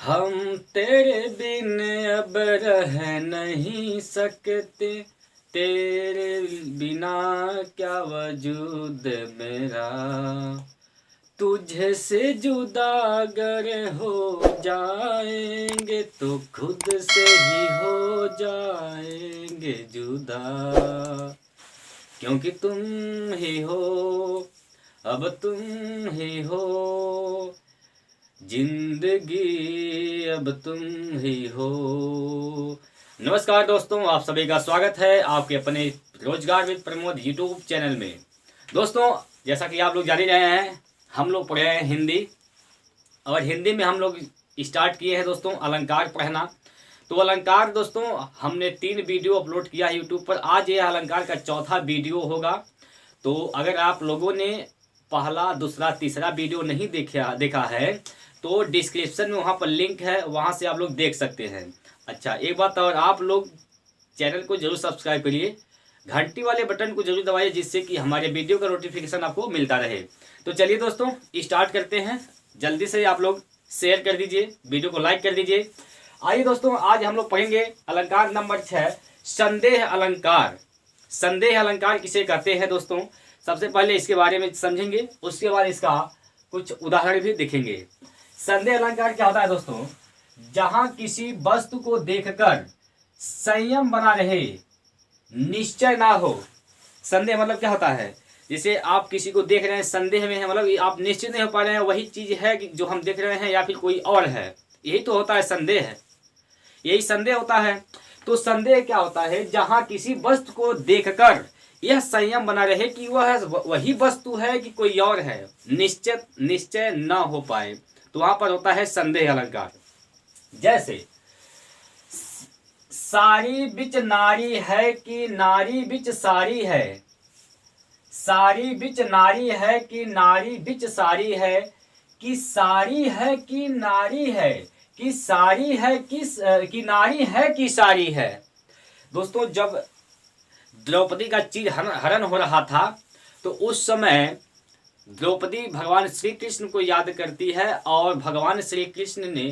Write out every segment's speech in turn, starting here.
हम तेरे बिन अब रह नहीं सकते, तेरे बिना क्या वजूद मेरा। तुझे से जुदा अगर हो जाएंगे तो खुद से ही हो जाएंगे जुदा, क्योंकि तुम ही हो, अब तुम ही हो जिंदगी, अब तुम ही हो। नमस्कार दोस्तों, आप सभी का स्वागत है आपके अपने रोजगार विद प्रमोद यूट्यूब चैनल में। दोस्तों, जैसा कि आप लोग जान ही रहे हैं, हम लोग पढ़े हैं हिंदी, और हिंदी में हम लोग स्टार्ट किए हैं दोस्तों अलंकार पढ़ना। तो अलंकार दोस्तों हमने 3 वीडियो अपलोड किया है यूट्यूब पर। आज ये अलंकार का चौथा वीडियो होगा। तो अगर आप लोगों ने पहला, दूसरा, तीसरा वीडियो नहीं देखा है तो डिस्क्रिप्शन में वहाँ पर लिंक है, वहाँ से आप लोग देख सकते हैं। अच्छा, एक बात और, आप लोग चैनल को जरूर सब्सक्राइब करिए, घंटी वाले बटन को जरूर दबाइए, जिससे कि हमारे वीडियो का नोटिफिकेशन आपको मिलता रहे। तो चलिए दोस्तों स्टार्ट करते हैं। जल्दी से आप लोग शेयर कर दीजिए, वीडियो को लाइक कर दीजिए। आइए दोस्तों, आज हम लोग पढ़ेंगे अलंकार नंबर 6, संदेह अलंकार। संदेह अलंकार किसे कहते हैं दोस्तों, सबसे पहले इसके बारे में समझेंगे, उसके बाद इसका कुछ उदाहरण भी देखेंगे। संदेह अलंकार क्या होता है दोस्तों, जहां किसी वस्तु को देखकर संयम बना रहे, निश्चय ना हो। संदेह मतलब क्या होता है, जैसे आप किसी को देख रहे हैं, संदेह में है, मतलब आप निश्चित नहीं हो पा रहे हैं वही चीज है कि जो हम देख रहे हैं या फिर कोई और है। यही तो होता है संदेह, यही संदेह होता है। तो संदेह क्या होता है, जहां किसी वस्तु को देखकर यह संयम बना रहे कि वह वही वस्तु है कि कोई और है, निश्चय न हो पाए, तो वहां पर होता है संदेह अलंकार। जैसे सारी बिच नारी है कि नारी बिच सारी है, सारी बिच नारी है कि नारी बिच सारी है, कि सारी है कि नारी है, कि सारी है कि नारी है कि सारी है। दोस्तों, जब द्रौपदी का चीर हरण हो रहा था तो उस समय द्रौपदी भगवान श्री कृष्ण को याद करती है, और भगवान श्री कृष्ण ने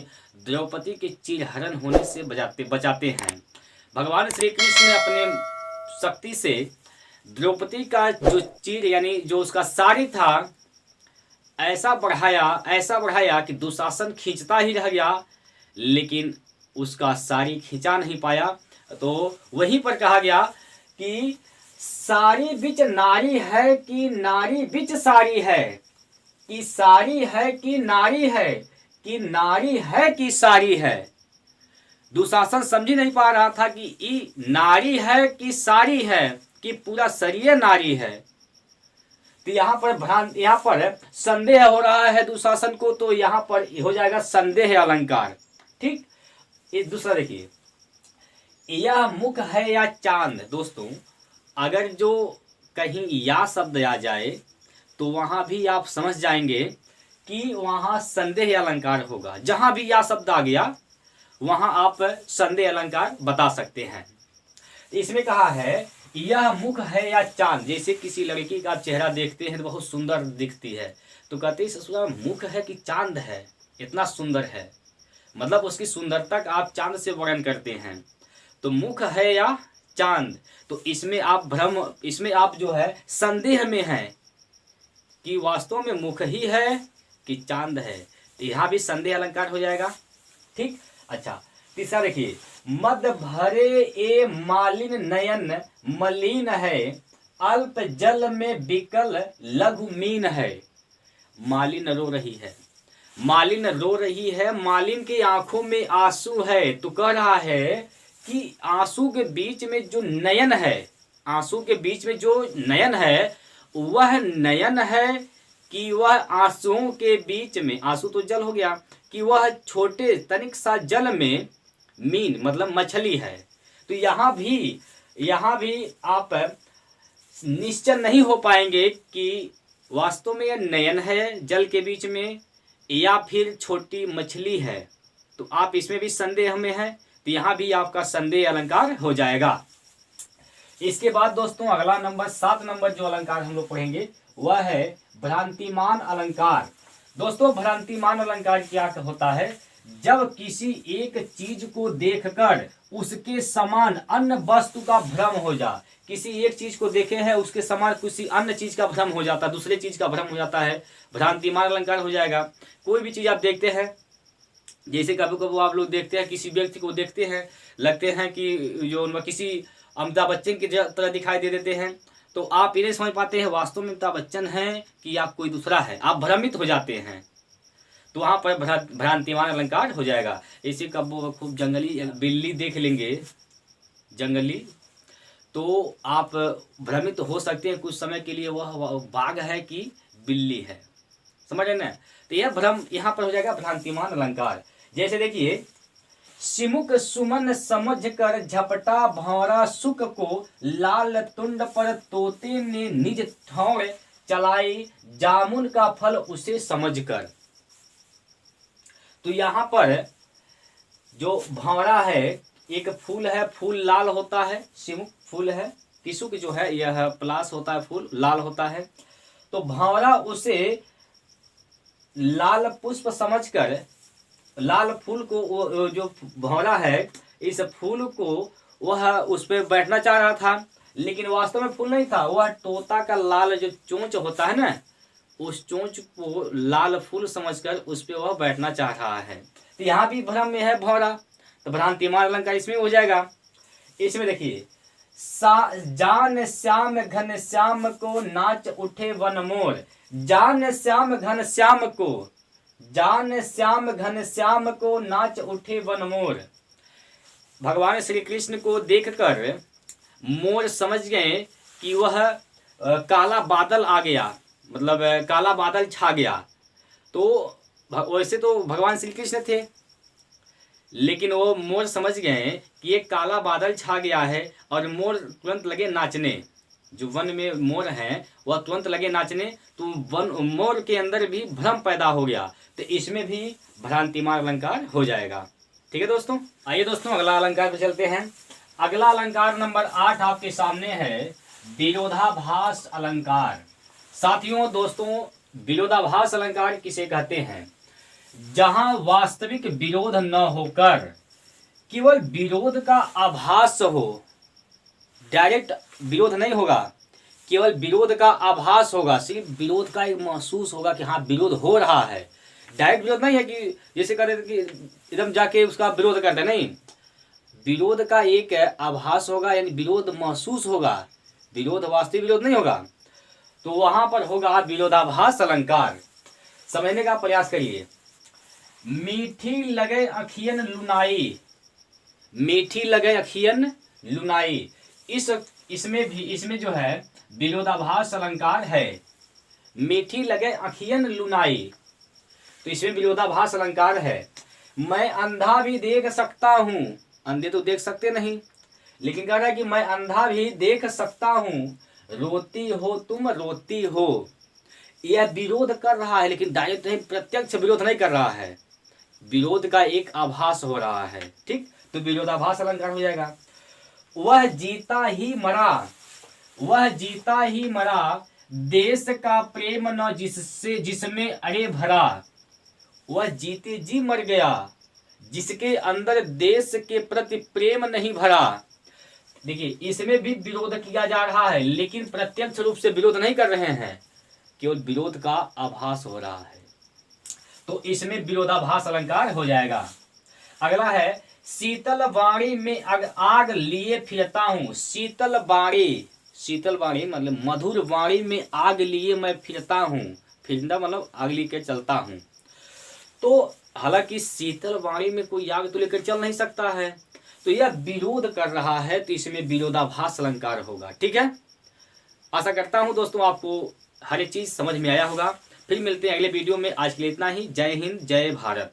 द्रौपदी के चीर हरण होने से बचाते हैं। भगवान श्री कृष्ण ने अपने शक्ति से द्रौपदी का जो चीर यानी जो उसका साड़ी था ऐसा बढ़ाया कि दुशासन खींचता ही रह गया, लेकिन उसका साड़ी खींचा नहीं पाया। तो वहीं पर कहा गया कि सारी बिच नारी है कि नारी बिच सारी है, कि सारी है कि नारी है, कि नारी है कि सारी है। दुशासन समझ ही नहीं पा रहा था कि ये नारी है कि सारी है, कि पूरा शरीर नारी है। तो यहाँ पर संदेह हो रहा है दुशासन को, तो यहाँ पर हो जाएगा संदेह अलंकार। ठीक, ये दूसरा देखिए, यह मुख है या चांद। दोस्तों, अगर जो कहीं या शब्द आ जाए तो वहां भी आप समझ जाएंगे कि वहां संदेह अलंकार होगा। जहां भी या शब्द आ गया वहां आप संदेह अलंकार बता सकते हैं। इसमें कहा है यह मुख है या चांद। जैसे किसी लड़की का चेहरा देखते हैं तो बहुत सुंदर दिखती है, तो कहते हैं ससुरा मुख है कि चांद है, इतना सुंदर है, मतलब उसकी सुंदरता का आप चांद से वर्णन करते हैं। तो मुख है या चांद, तो इसमें आप जो है संदेह में है कि वास्तव में मुख ही है कि चांद है, तो यहाँ भी संदेह अलंकार हो जाएगा। ठीक, अच्छा, तीसरा देखिए, मद भरे ए मालिन नयन मलिन है, अल्प जल में बिकल लघु मीन है। मालिन रो रही है, मालिन रो रही है, मालिन की आंखों में आंसू है। तो कह रहा है कि आंसू के बीच में जो नयन है, आंसू के बीच में जो नयन है, वह नयन है कि वह आंसुओं के बीच में, आंसू तो जल हो गया, कि वह छोटे तनिक सा जल में मीन मतलब मछली है। तो यहाँ भी आप निश्चय नहीं हो पाएंगे कि वास्तव में यह नयन है जल के बीच में या फिर छोटी मछली है। तो आप इसमें भी संदेह में है, तो यहाँ भी आपका संदेह अलंकार हो जाएगा। इसके बाद दोस्तों अगला नंबर 7 नंबर जो अलंकार हम लोग पढ़ेंगे वह है भ्रांतिमान अलंकार। दोस्तों, भ्रांतिमान अलंकार क्या होता है, जब किसी एक चीज को देखकर उसके समान अन्य वस्तु का भ्रम हो जा। किसी एक चीज को देखे हैं, उसके समान किसी अन्य चीज का भ्रम हो जाता है, दूसरे चीज का भ्रम हो जाता है, भ्रांतिमान अलंकार हो जाएगा। कोई भी चीज आप देखते हैं, जैसे कभी कभी आप लोग देखते हैं किसी व्यक्ति को देखते हैं, लगते हैं कि जो उनमें किसी अमिताभ बच्चन की तरह दिखाई दे देते हैं, तो आप ये नहीं समझ पाते हैं वास्तव में अमिताभ बच्चन है कि आप कोई दूसरा है, आप भ्रमित हो जाते हैं। तो वहां पर भ्रांतिमान अलंकार हो जाएगा। इसी का खूब जंगली बिल्ली देख लेंगे जंगली, तो आप भ्रमित हो सकते हैं कुछ समय के लिए, वह बाघ है कि बिल्ली है, समझ रहे ना। तो यह भ्रम यहाँ पर हो जाएगा भ्रांतिमान अलंकार। जैसे देखिए, सिमुक सुमन समझ कर झपटा भौरा सुख को, लाल तुंड पर तोते ने निज ठौर चलाई, जामुन का फल उसे समझ कर। तो यहाँ पर जो भंवरा है, एक फूल है, फूल लाल होता है, सिमुक फूल है, किसुक जो है यह प्लास होता है, फूल लाल होता है। तो भंवरा उसे लाल पुष्प समझकर, लाल फूल को, जो भंवरा है इस फूल को वह उस पर बैठना चाह रहा था, लेकिन वास्तव में फूल नहीं था, वह तोता का लाल जो चोंच होता है ना, उस चोंच को लाल फूल समझकर उस पर वह बैठना चाह रहा है। तो यहाँ भी भ्रम में है भौरा, तो भ्रांतिमान अलंकार इसमें हो जाएगा। इसमें देखिए, जान श्याम घन श्याम को नाच उठे वन मोर, जान श्याम घन श्याम को, जान श्याम घन श्याम को नाच उठे वन मोर। भगवान श्री कृष्ण को देखकर मोर समझ गए कि वह काला बादल आ गया, मतलब काला बादल छा गया। तो वैसे तो भगवान श्री कृष्ण थे, लेकिन वो मोर समझ गए कि ये काला बादल छा गया है, और मोर तुरंत लगे नाचने। जो वन में मोर हैं वह तुरंत लगे नाचने, तो वन मोर के अंदर भी भ्रम पैदा हो गया। तो इसमें भी भ्रांतिमान अलंकार हो जाएगा। ठीक है दोस्तों, आइए दोस्तों अगला अलंकार पे चलते हैं। अगला अलंकार नंबर 8 आपके सामने है विरोधाभास अलंकार। साथियों दोस्तों, विरोधाभास अलंकार किसे कहते हैं? जहां वास्तविक विरोध न होकर केवल विरोध का आभास हो, डायरेक्ट विरोध नहीं होगा, केवल विरोध का आभास होगा, सिर्फ विरोध का एक महसूस होगा कि हाँ विरोध हो रहा है। डायरेक्ट विरोध नहीं है कि जैसे कहते कि एकदम जाके उसका विरोध करते, नहीं, विरोध का एक आभास होगा, यानी विरोध महसूस होगा, विरोध वास्तविक विरोध नहीं होगा। तो वहां पर होगा विरोधाभास अलंकार। समझने का प्रयास करिए। मीठी लगे अखियन लुनाई, मीठी लगे अखियन लुनाई, इसमें जो है विरोधाभास अलंकार है। मीठी लगे अखियन लुनाई, तो इसमें विरोधाभास अलंकार है। मैं अंधा भी देख सकता हूं, अंधे तो देख सकते नहीं, लेकिन कह रहा है कि मैं अंधा भी देख सकता हूं, रोती हो तुम रोती हो। यह विरोध कर रहा है, लेकिन डायरेक्ट नहीं, प्रत्यक्ष विरोध नहीं कर रहा है, विरोध का एक आभास हो रहा है। ठीक, तो विरोधाभास अलंकार हो जाएगा। वह जीता ही मरा, वह जीता ही मरा, देश का प्रेम न जिससे जिसमें अरे भरा। वह जीते जी मर गया, जिसके अंदर देश के प्रति प्रेम नहीं भरा। देखिए, इसमें भी विरोध किया जा रहा है, लेकिन प्रत्यक्ष रूप से विरोध नहीं कर रहे हैं, केवल विरोध का आभास हो रहा है। तो इसमें विरोधाभास अलंकार हो जाएगा। अगला है शीतल वाणी में आग लिए फिरता हूं। शीतल वाणी, शीतल वाणी मतलब मधुर वाणी में आग लिए मैं फिरता हूं, फिरना मतलब आग लेके चलता हूं। तो हालांकि शीतल वाणी में कोई आग तो लेकर चल नहीं सकता है, तो यह विरोध कर रहा है, तो इसमें विरोधाभास अलंकार होगा। ठीक है, आशा करता हूं दोस्तों आपको हर एक चीज समझ में आया होगा। फिर मिलते हैं अगले वीडियो में। आज के लिए इतना ही। जय हिंद, जय भारत।